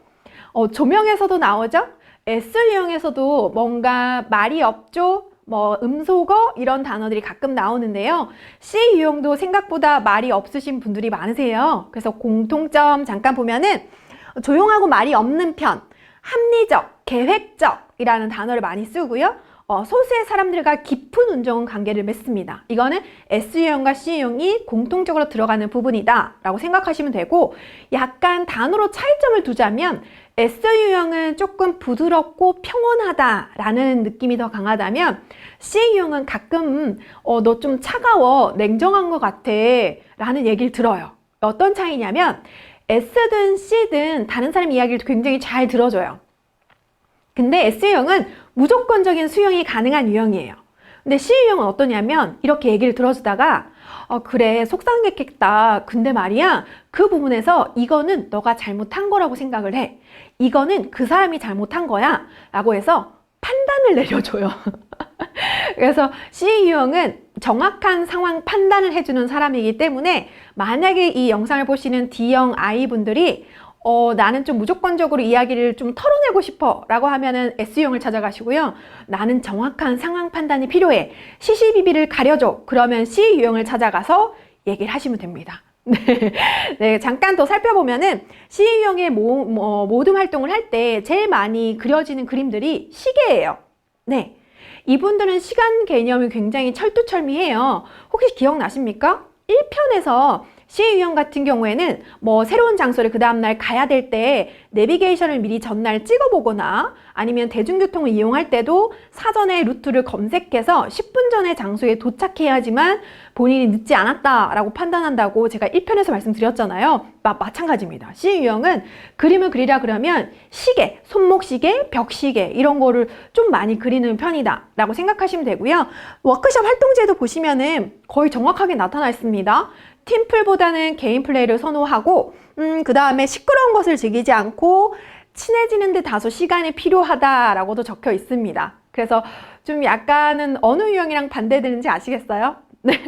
조명에서도 나오죠? S 유형에서도 뭔가 말이 없죠? 뭐 음소거 이런 단어들이 가끔 나오는데요. C 유형도 생각보다 말이 없으신 분들이 많으세요. 그래서 공통점 잠깐 보면은 조용하고 말이 없는 편, 합리적, 계획적이라는 단어를 많이 쓰고요. 소수의 사람들과 깊은 운동 관계를 맺습니다. 이거는 S유형과 C유형이 공통적으로 들어가는 부분이다 라고 생각하시면 되고, 약간 단어로 차이점을 두자면 S유형은 조금 부드럽고 평온하다라는 느낌이 더 강하다면 C유형은 가끔 너 좀 차가워, 냉정한 것 같아 라는 얘기를 들어요. 어떤 차이냐면 S든 C든 다른 사람 이야기를 굉장히 잘 들어줘요. 근데 S유형은 무조건적인 수용이 가능한 유형이에요. 근데 C유형은 어떠냐면 이렇게 얘기를 들어주다가 그래 속상했겠다. 근데 말이야 그 부분에서 이거는 너가 잘못한 거라고 생각을 해. 이거는 그 사람이 잘못한 거야 라고 해서 판단을 내려줘요. 그래서 C유형은 정확한 상황 판단을 해주는 사람이기 때문에 만약에 이 영상을 보시는 D형 I분들이 나는 좀 무조건적으로 이야기를 좀 털어내고 싶어 라고 하면은 S유형을 찾아가시고요. 나는 정확한 상황 판단이 필요해. 시시비비를 가려줘. 그러면 C유형을 찾아가서 얘기를 하시면 됩니다. 네, 잠깐 더 살펴보면은 C유형의 모든 활동을 할 때 제일 많이 그려지는 그림들이 시계예요. 네. 이분들은 시간 개념이 굉장히 철두철미해요. 혹시 기억나십니까? 1편에서 C유형 같은 경우에는 뭐 새로운 장소를 그 다음날 가야 될 때 내비게이션을 미리 전날 찍어보거나 아니면 대중교통을 이용할 때도 사전에 루트를 검색해서 10분 전에 장소에 도착해야지만 본인이 늦지 않았다라고 판단한다고 제가 1편에서 말씀드렸잖아요. 마찬가지입니다. C유형은 그림을 그리라 그러면 시계, 손목시계, 벽시계 이런 거를 좀 많이 그리는 편이다 라고 생각하시면 되고요. 워크숍 활동지에도 보시면은 거의 정확하게 나타나 있습니다. 팀플보다는 개인 플레이를 선호하고 그 다음에 시끄러운 것을 즐기지 않고 친해지는 데 다소 시간이 필요하다라고도 적혀 있습니다. 그래서 좀 약간은 어느 유형이랑 반대되는지 아시겠어요? 네.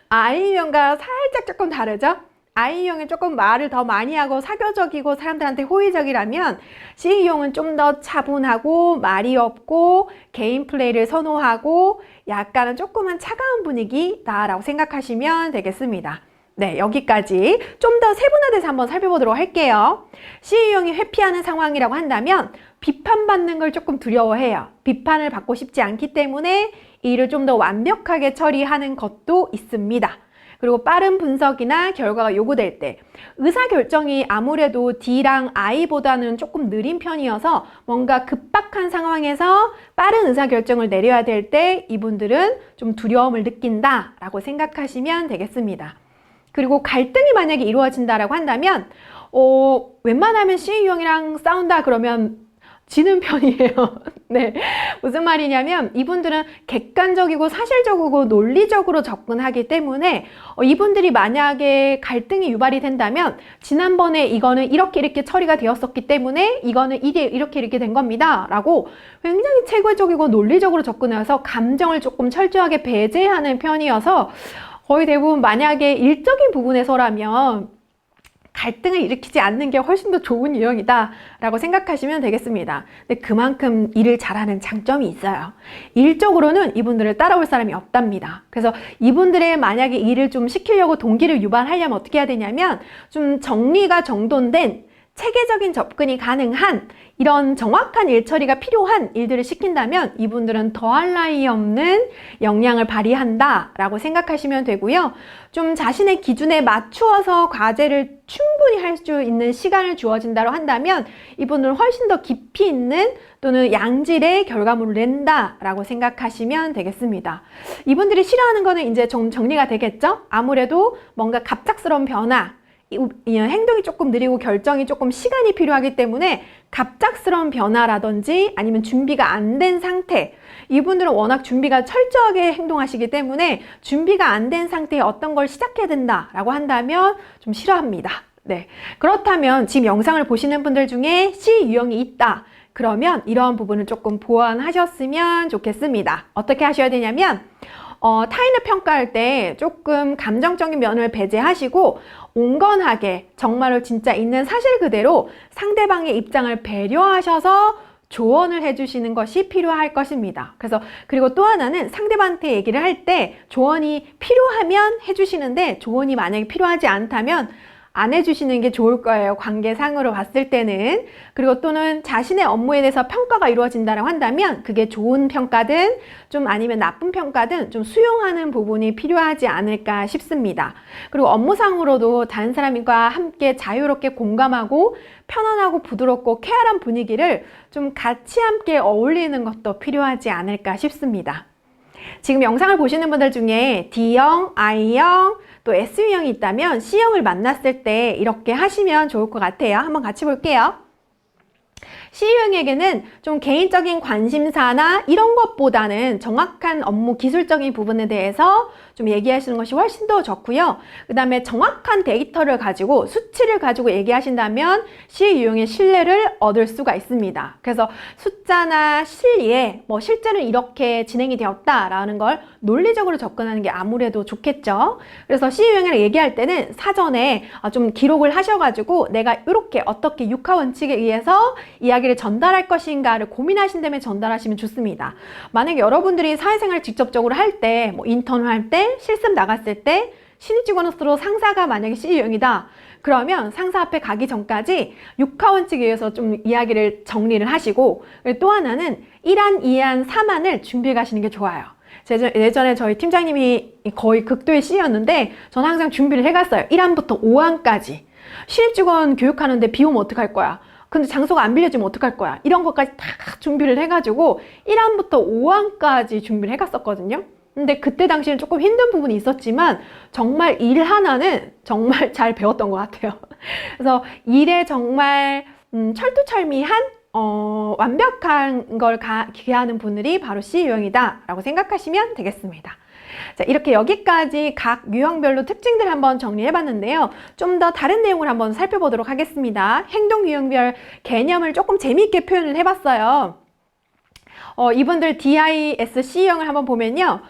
I유형과 살짝 조금 다르죠? I유형이 조금 말을 더 많이 하고 사교적이고 사람들한테 호의적이라면 C유형은 좀 더 차분하고 말이 없고 개인 플레이를 선호하고 약간은 조금은 차가운 분위기다라고 생각하시면 되겠습니다. 네, 여기까지 좀 더 세분화돼서 한번 살펴보도록 할게요. C유형이 회피하는 상황이라고 한다면 비판받는 걸 조금 두려워해요. 비판을 받고 싶지 않기 때문에 일을 좀 더 완벽하게 처리하는 것도 있습니다. 그리고 빠른 분석이나 결과가 요구될 때 의사결정이 아무래도 D랑 I보다는 조금 느린 편이어서 뭔가 급박한 상황에서 빠른 의사결정을 내려야 될 때 이분들은 좀 두려움을 느낀다라고 생각하시면 되겠습니다. 그리고 갈등이 만약에 이루어진다라고 한다면 웬만하면 C유형이랑 싸운다 그러면 지는 편이에요. 네, 무슨 말이냐면 이분들은 객관적이고 사실적이고 논리적으로 접근하기 때문에 이분들이 만약에 갈등이 유발이 된다면 지난번에 이거는 이렇게 처리가 되었었기 때문에 이거는 이렇게 된 겁니다 라고 굉장히 체계적이고 논리적으로 접근해서 감정을 조금 철저하게 배제하는 편이어서 거의 대부분 만약에 일적인 부분에서라면 갈등을 일으키지 않는 게 훨씬 더 좋은 유형이다 라고 생각하시면 되겠습니다. 근데 그만큼 일을 잘하는 장점이 있어요. 일적으로는 이분들을 따라올 사람이 없답니다. 그래서 이분들의 만약에 일을 좀 시키려고 동기를 유발하려면 어떻게 해야 되냐면 좀 정리가 정돈된 체계적인 접근이 가능한 이런 정확한 일 처리가 필요한 일들을 시킨다면 이분들은 더할 나위 없는 역량을 발휘한다 라고 생각하시면 되고요. 좀 자신의 기준에 맞추어서 과제를 충분히 할 수 있는 시간을 주어진다고 한다면 이분들은 훨씬 더 깊이 있는 또는 양질의 결과물을 낸다 라고 생각하시면 되겠습니다. 이분들이 싫어하는 거는 이제 정리가 되겠죠? 아무래도 뭔가 갑작스러운 변화, 행동이 조금 느리고 결정이 조금 시간이 필요하기 때문에 갑작스러운 변화라든지 아니면 준비가 안 된 상태, 이분들은 워낙 준비가 철저하게 행동하시기 때문에 준비가 안 된 상태에 어떤 걸 시작해야 된다라고 한다면 좀 싫어합니다. 네, 그렇다면 지금 영상을 보시는 분들 중에 C 유형이 있다. 그러면 이런 부분을 조금 보완하셨으면 좋겠습니다. 어떻게 하셔야 되냐면 타인을 평가할 때 조금 감정적인 면을 배제하시고 온건하게 정말로 진짜 있는 사실 그대로 상대방의 입장을 배려하셔서 조언을 해주시는 것이 필요할 것입니다. 그리고 또 하나는 상대방한테 얘기를 할 때 조언이 필요하면 해주시는데 조언이 만약에 필요하지 않다면 안 해주시는 게 좋을 거예요. 관계상으로 봤을 때는. 그리고 또는 자신의 업무에 대해서 평가가 이루어진다고 한다면 그게 좋은 평가든 좀 아니면 나쁜 평가든 좀 수용하는 부분이 필요하지 않을까 싶습니다. 그리고 업무상으로도 다른 사람과 함께 자유롭게 공감하고 편안하고 부드럽고 쾌활한 분위기를 좀 같이 함께 어울리는 것도 필요하지 않을까 싶습니다. 지금 영상을 보시는 분들 중에 D형, I형, 또 S유형이 있다면 C형을 만났을 때 이렇게 하시면 좋을 것 같아요. 한번 같이 볼게요. C유형에게는 좀 개인적인 관심사나 이런 것보다는 정확한 업무 기술적인 부분에 대해서 좀 얘기하시는 것이 훨씬 더 좋고요. 그 다음에 정확한 데이터를 가지고 수치를 가지고 얘기하신다면 C유형의 신뢰를 얻을 수가 있습니다. 그래서 숫자나 실리에 실제로 이렇게 진행이 되었다라는 걸 논리적으로 접근하는 게 아무래도 좋겠죠. 그래서 C유형이랑 얘기할 때는 사전에 좀 기록을 하셔가지고 내가 이렇게 어떻게 육하원칙에 의해서 이야기를 전달할 것인가를 고민하신 다음에 전달하시면 좋습니다. 만약에 여러분들이 사회생활을 직접적으로 할 때, 인턴을 할 때, 실습 나갔을 때, 신입 직원으로 상사가 만약에 C유형이다. 그러면 상사 앞에 가기 전까지 육하원칙에 의해서 좀 이야기를 정리를 하시고, 또 하나는 1안, 2안, 3안을 준비해 가시는 게 좋아요. 예전에 저희 팀장님이 거의 극도의 C였는데 저는 항상 준비를 해갔어요. 1안부터 5안까지. 신입 직원 교육하는데 비 오면 어떡할 거야? 근데 장소가 안 빌려지면 어떡할 거야? 이런 것까지 다 준비를 해가지고 1안부터 5안까지 준비를 해갔었거든요. 근데 그때 당시에는 조금 힘든 부분이 있었지만 정말 일 하나는 정말 잘 배웠던 것 같아요. 그래서 일에 정말 철두철미한 완벽한 걸 기하는 분들이 바로 C유형이다 라고 생각하시면 되겠습니다. 자, 이렇게 여기까지 각 유형별로 특징들 한번 정리해 봤는데요. 좀 더 다른 내용을 한번 살펴보도록 하겠습니다. 행동 유형별 개념을 조금 재미있게 표현을 해봤어요. 이분들 DISC형을 한번 보면요.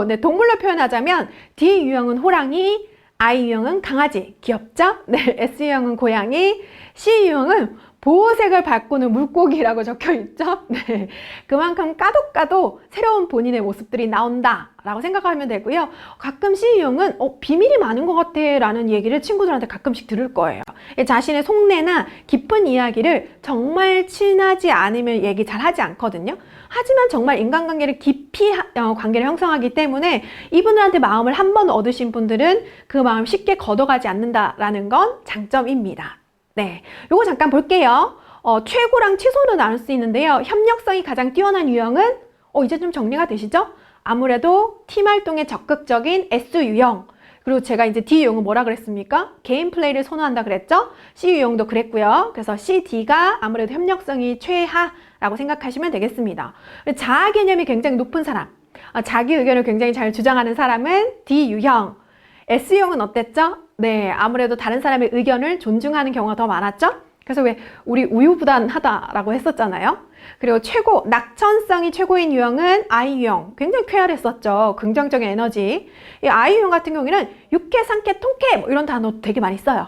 네, 동물로 표현하자면 D 유형은 호랑이, I 유형은 강아지, 귀엽죠? 네, S 유형은 고양이, C 유형은 보호색을 바꾸는 물고기라고 적혀 있죠? 네. 그만큼 까도 새로운 본인의 모습들이 나온다 라고 생각하면 되고요. 가끔 C유형은 비밀이 많은 것 같아 라는 얘기를 친구들한테 가끔씩 들을 거예요. 자신의 속내나 깊은 이야기를 정말 친하지 않으면 얘기 잘 하지 않거든요. 하지만 정말 인간관계를 깊이 관계를 형성하기 때문에 이분들한테 마음을 한 번 얻으신 분들은 그 마음 쉽게 걷어가지 않는다라는 건 장점입니다. 네, 요거 잠깐 볼게요. 최고랑 최소로 나눌 수 있는데요. 협력성이 가장 뛰어난 유형은 이제 좀 정리가 되시죠? 아무래도 팀 활동에 적극적인 S유형. 그리고 제가 이제 D유형은 뭐라 그랬습니까? 개인 플레이를 선호한다 그랬죠? C유형도 그랬고요. 그래서 C, D가 아무래도 협력성이 최하라고 생각하시면 되겠습니다. 자아 개념이 굉장히 높은 사람, 자기 의견을 굉장히 잘 주장하는 사람은 D유형. S유형은 어땠죠? 네, 아무래도 다른 사람의 의견을 존중하는 경우가 더 많았죠? 그래서 왜 우리 우유부단하다라고 했었잖아요. 그리고 낙천성이 최고인 유형은 I유형. 굉장히 쾌활했었죠. 긍정적인 에너지. 이 I유형 같은 경우에는 유쾌, 상쾌, 통쾌 이런 단어 되게 많이 써요.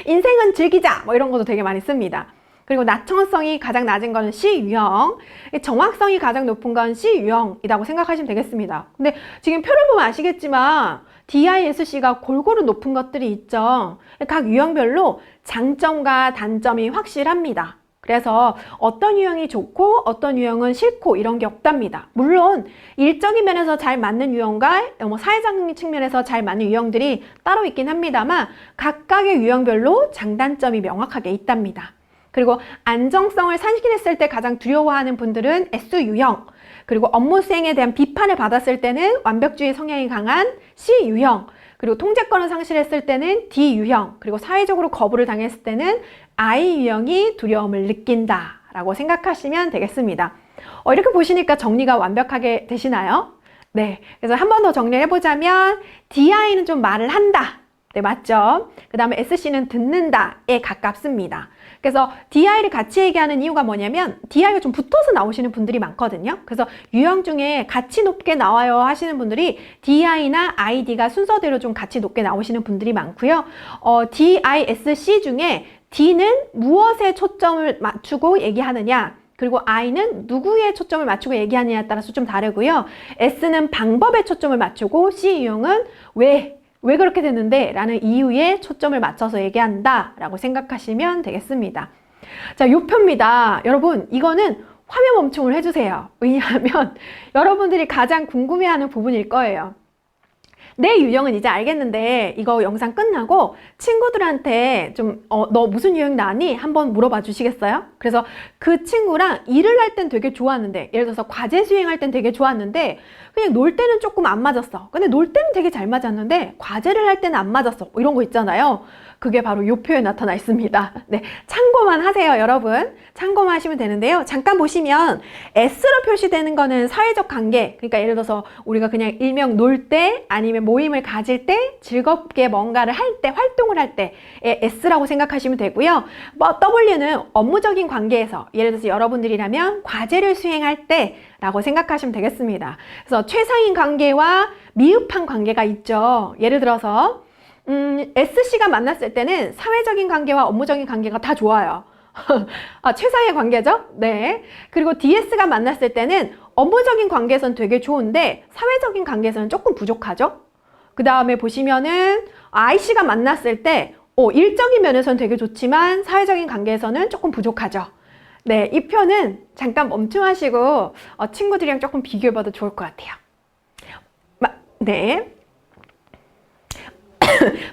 인생은 즐기자 이런 것도 되게 많이 씁니다. 그리고 낙천성이 가장 낮은 건 C유형, 정확성이 가장 높은 건 C유형이라고 생각하시면 되겠습니다. 근데 지금 표를 보면 아시겠지만 DISC가 골고루 높은 것들이 있죠. 각 유형별로 장점과 단점이 확실합니다. 그래서 어떤 유형이 좋고 어떤 유형은 싫고 이런 게 없답니다. 물론 일적인 면에서 잘 맞는 유형과 사회적인 측면에서 잘 맞는 유형들이 따로 있긴 합니다만 각각의 유형별로 장단점이 명확하게 있답니다. 그리고 안정성을 상실했을 때 가장 두려워하는 분들은 S유형, 그리고 업무 수행에 대한 비판을 받았을 때는 완벽주의 성향이 강한 C유형, 그리고 통제권을 상실했을 때는 D유형, 그리고 사회적으로 거부를 당했을 때는 I유형이 두려움을 느낀다 라고 생각하시면 되겠습니다. 이렇게 보시니까 정리가 완벽하게 되시나요? 네, 그래서 한 번 더 정리를 해보자면 DI는 좀 말을 한다. 네, 맞죠? 그 다음에 SC는 듣는다에 가깝습니다. 그래서 DI를 같이 얘기하는 이유가 뭐냐면 DI가 좀 붙어서 나오시는 분들이 많거든요. 그래서 유형 중에 같이 높게 나와요 하시는 분들이 DI나 ID가 순서대로 좀 같이 높게 나오시는 분들이 많고요. DISC 중에 D는 무엇에 초점을 맞추고 얘기하느냐, 그리고 I는 누구에 초점을 맞추고 얘기하느냐에 따라서 좀 다르고요. S는 방법에 초점을 맞추고 C 유형은 왜 그렇게 됐는데? 라는 이유에 초점을 맞춰서 얘기한다 라고 생각하시면 되겠습니다. 자, 요 표입니다. 여러분, 이거는 화면 멈춤을 해주세요. 왜냐하면 여러분들이 가장 궁금해하는 부분일 거예요. 내 유형은 이제 알겠는데 이거 영상 끝나고 친구들한테 좀 너 무슨 유형 나니? 한번 물어봐 주시겠어요? 그래서 그 친구랑 일을 할 땐 되게 좋았는데, 예를 들어서 과제 수행할 땐 되게 좋았는데 그냥 놀 때는 조금 안 맞았어. 근데 놀 때는 되게 잘 맞았는데 과제를 할 때는 안 맞았어. 뭐 이런 거 있잖아요. 그게 바로 이 표에 나타나 있습니다. 네, 참고만 하세요, 여러분. 참고만 하시면 되는데요. 잠깐 보시면 S로 표시되는 거는 사회적 관계, 그러니까 예를 들어서 우리가 그냥 일명 놀 때 아니면 모임을 가질 때 즐겁게 뭔가를 할 때, 활동을 할 때의 S라고 생각하시면 되고요. W는 업무적인 관계에서, 예를 들어서 여러분들이라면 과제를 수행할 때 라고 생각하시면 되겠습니다. 그래서 최상인 관계와 미흡한 관계가 있죠. 예를 들어서 SC가 만났을 때는 사회적인 관계와 업무적인 관계가 다 좋아요. 최상의 관계죠? 네. 그리고 DS가 만났을 때는 업무적인 관계에서는 되게 좋은데 사회적인 관계에서는 조금 부족하죠? 그 다음에 보시면은 IC가 만났을 때 일적인 면에서는 되게 좋지만 사회적인 관계에서는 조금 부족하죠. 네, 이 표는 잠깐 멈춤하시고 친구들이랑 조금 비교해봐도 좋을 것 같아요. 네.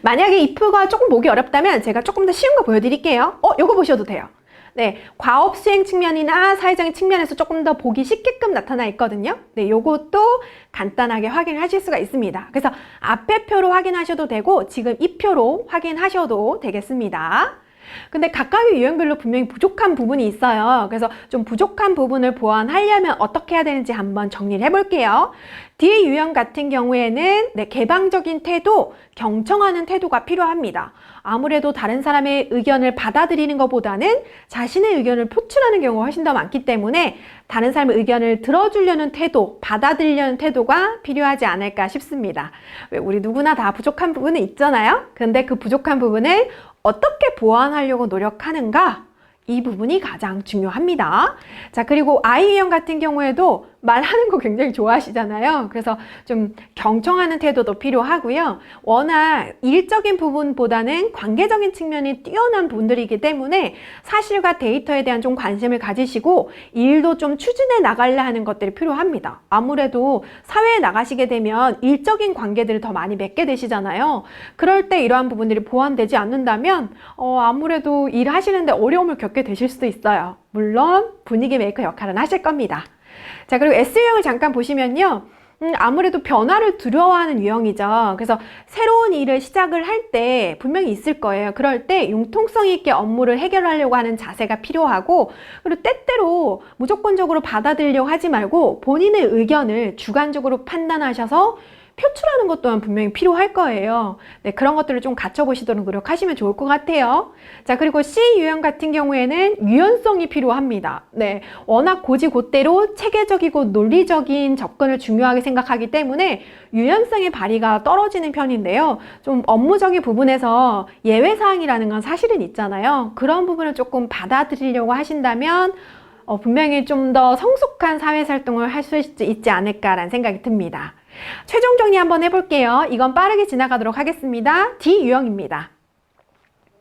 만약에 이 표가 조금 보기 어렵다면 제가 조금 더 쉬운 거 보여드릴게요. 요거 보셔도 돼요. 네, 과업 수행 측면이나 사회적인 측면에서 조금 더 보기 쉽게끔 나타나 있거든요. 네, 요것도 간단하게 확인하실 수가 있습니다. 그래서 앞에 표로 확인하셔도 되고 지금 이 표로 확인하셔도 되겠습니다. 근데 각각의 유형별로 분명히 부족한 부분이 있어요. 그래서 좀 부족한 부분을 보완하려면 어떻게 해야 되는지 한번 정리를 해볼게요. D 유형 같은 경우에는 개방적인 태도, 경청하는 태도가 필요합니다. 아무래도 다른 사람의 의견을 받아들이는 것보다는 자신의 의견을 표출하는 경우가 훨씬 더 많기 때문에 다른 사람의 의견을 들어주려는 태도, 받아들이려는 태도가 필요하지 않을까 싶습니다. 우리 누구나 다 부족한 부분은 있잖아요. 근데 그 부족한 부분을 어떻게 보완하려고 노력하는가? 이 부분이 가장 중요합니다. 자, 그리고 I 유형 같은 경우에도 말하는 거 굉장히 좋아하시잖아요. 그래서 좀 경청하는 태도도 필요하고요. 워낙 일적인 부분보다는 관계적인 측면이 뛰어난 분들이기 때문에 사실과 데이터에 대한 좀 관심을 가지시고 일도 좀 추진해 나가려 하는 것들이 필요합니다. 아무래도 사회에 나가시게 되면 일적인 관계들을 더 많이 맺게 되시잖아요. 그럴 때 이러한 부분들이 보완되지 않는다면 아무래도 일하시는데 어려움을 겪게 되실 수도 있어요. 물론 분위기 메이커 역할은 하실 겁니다. 자, 그리고 S유형을 잠깐 보시면요. 아무래도 변화를 두려워하는 유형이죠. 그래서 새로운 일을 시작을 할 때 분명히 있을 거예요. 그럴 때 융통성 있게 업무를 해결하려고 하는 자세가 필요하고, 그리고 때때로 무조건적으로 받아들이려고 하지 말고 본인의 의견을 주관적으로 판단하셔서 표출하는 것 또한 분명히 필요할 거예요. 네, 그런 것들을 좀 갖춰보시도록 노력하시면 좋을 것 같아요. 자, 그리고 C 유형 같은 경우에는 유연성이 필요합니다. 네, 워낙 고지고대로 체계적이고 논리적인 접근을 중요하게 생각하기 때문에 유연성의 발휘가 떨어지는 편인데요. 좀 업무적인 부분에서 예외사항이라는 건 사실은 있잖아요. 그런 부분을 조금 받아들이려고 하신다면 분명히 좀 더 성숙한 사회활동을 할 수 있지 않을까라는 생각이 듭니다. 최종 정리 한번 해볼게요. 이건 빠르게 지나가도록 하겠습니다. D 유형입니다.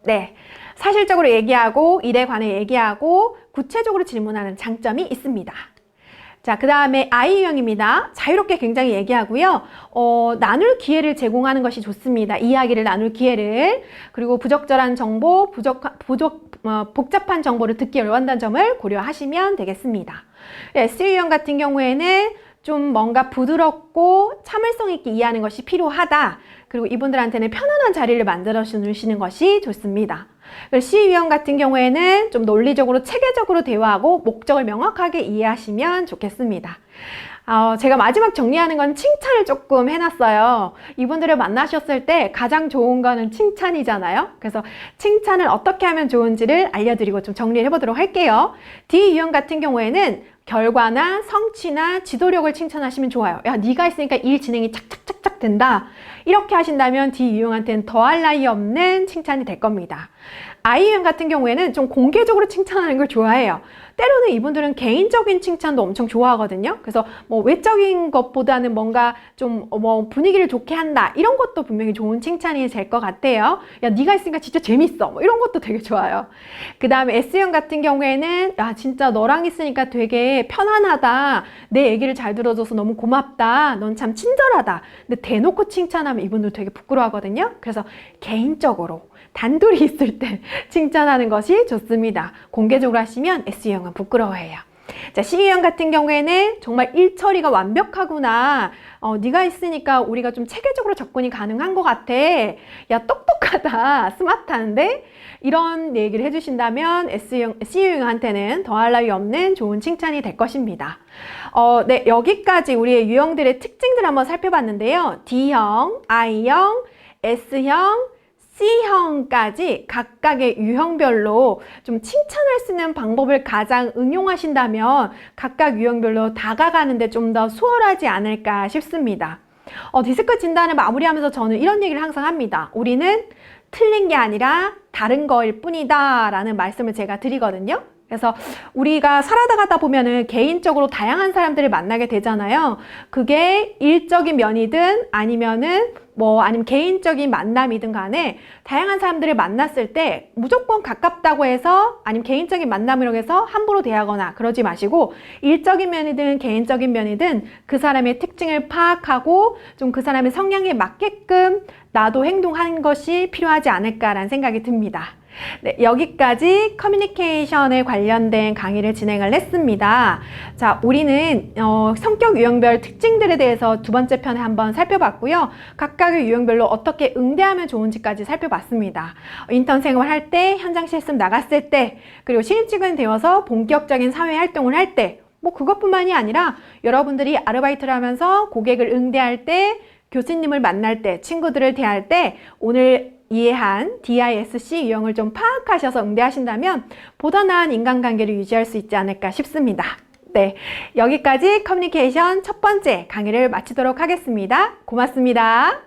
네, 사실적으로 얘기하고 일에 관해 얘기하고 구체적으로 질문하는 장점이 있습니다. 자, 그 다음에 I 유형입니다. 자유롭게 굉장히 얘기하고요. 나눌 기회를 제공하는 것이 좋습니다. 이야기를 나눌 기회를. 그리고 부적절한 정보, 복잡한 정보를 듣기 어려워한다는 점을 고려하시면 되겠습니다. S 유형 같은 경우에는 좀 뭔가 부드럽고 참을성 있게 이해하는 것이 필요하다. 그리고 이분들한테는 편안한 자리를 만들어 주시는 것이 좋습니다. C 유형 같은 경우에는 좀 논리적으로 체계적으로 대화하고 목적을 명확하게 이해하시면 좋겠습니다. 제가 마지막 정리하는 건 칭찬을 조금 해놨어요. 이분들을 만나셨을 때 가장 좋은 거는 칭찬이잖아요. 그래서 칭찬을 어떻게 하면 좋은지를 알려드리고 좀 정리를 해보도록 할게요. D 유형 같은 경우에는 결과나 성취나 지도력을 칭찬하시면 좋아요. 야, 네가 있으니까 일 진행이 착착착착 된다. 이렇게 하신다면 D 유형한테는 더할 나위 없는 칭찬이 될 겁니다. I 유형 같은 경우에는 좀 공개적으로 칭찬하는 걸 좋아해요. 때로는 이분들은 개인적인 칭찬도 엄청 좋아하거든요. 그래서 뭐 외적인 것보다는 뭔가 좀 분위기를 좋게 한다, 이런 것도 분명히 좋은 칭찬이 될 것 같아요. 야, 네가 있으니까 진짜 재밌어, 뭐 이런 것도 되게 좋아요. 그 다음에 S형 같은 경우에는 야, 진짜 너랑 있으니까 되게 편안하다, 내 얘기를 잘 들어줘서 너무 고맙다, 넌 참 친절하다. 근데 대놓고 칭찬하면 이분들 되게 부끄러워하거든요. 그래서 개인적으로 단둘이 있을 때 칭찬하는 것이 좋습니다. 공개적으로 하시면 S형은 부끄러워해요. 자, C형 같은 경우에는 정말 일 처리가 완벽하구나. 네가 있으니까 우리가 좀 체계적으로 접근이 가능한 것 같아. 야, 똑똑하다. 스마트한데? 이런 얘기를 해주신다면 C형한테는 더할 나위 없는 좋은 칭찬이 될 것입니다. 네, 여기까지 우리의 유형들의 특징들 한번 살펴봤는데요. D형, I형, S형, C형까지 각각의 유형별로 좀 칭찬할 수 있는 방법을 가장 응용하신다면 각각 유형별로 다가가는데 좀 더 수월하지 않을까 싶습니다. 디스크 진단을 마무리하면서 저는 이런 얘기를 항상 합니다. 우리는 틀린 게 아니라 다른 거일 뿐이다 라는 말씀을 제가 드리거든요. 그래서 우리가 살아가다 보면은 개인적으로 다양한 사람들을 만나게 되잖아요. 그게 일적인 면이든 아니면 개인적인 만남이든 간에 다양한 사람들을 만났을 때 무조건 가깝다고 해서 아니면 개인적인 만남으로 해서 함부로 대하거나 그러지 마시고, 일적인 면이든 개인적인 면이든 그 사람의 특징을 파악하고 좀 그 사람의 성향에 맞게끔 나도 행동하는 것이 필요하지 않을까라는 생각이 듭니다. 네, 여기까지 커뮤니케이션에 관련된 강의를 진행을 했습니다. 자, 우리는 성격 유형별 특징들에 대해서 두 번째 편에 한번 살펴봤고요. 각각의 유형별로 어떻게 응대하면 좋은지까지 살펴봤습니다. 인턴 생활할 때, 현장 실습 나갔을 때, 그리고 신입직원이 되어서 본격적인 사회 활동을 할 때, 그것뿐만이 아니라 여러분들이 아르바이트를 하면서 고객을 응대할 때, 교수님을 만날 때, 친구들을 대할 때 오늘 이해한 DISC 유형을 좀 파악하셔서 응대하신다면 보다 나은 인간관계를 유지할 수 있지 않을까 싶습니다. 네, 여기까지 커뮤니케이션 첫 번째 강의를 마치도록 하겠습니다. 고맙습니다.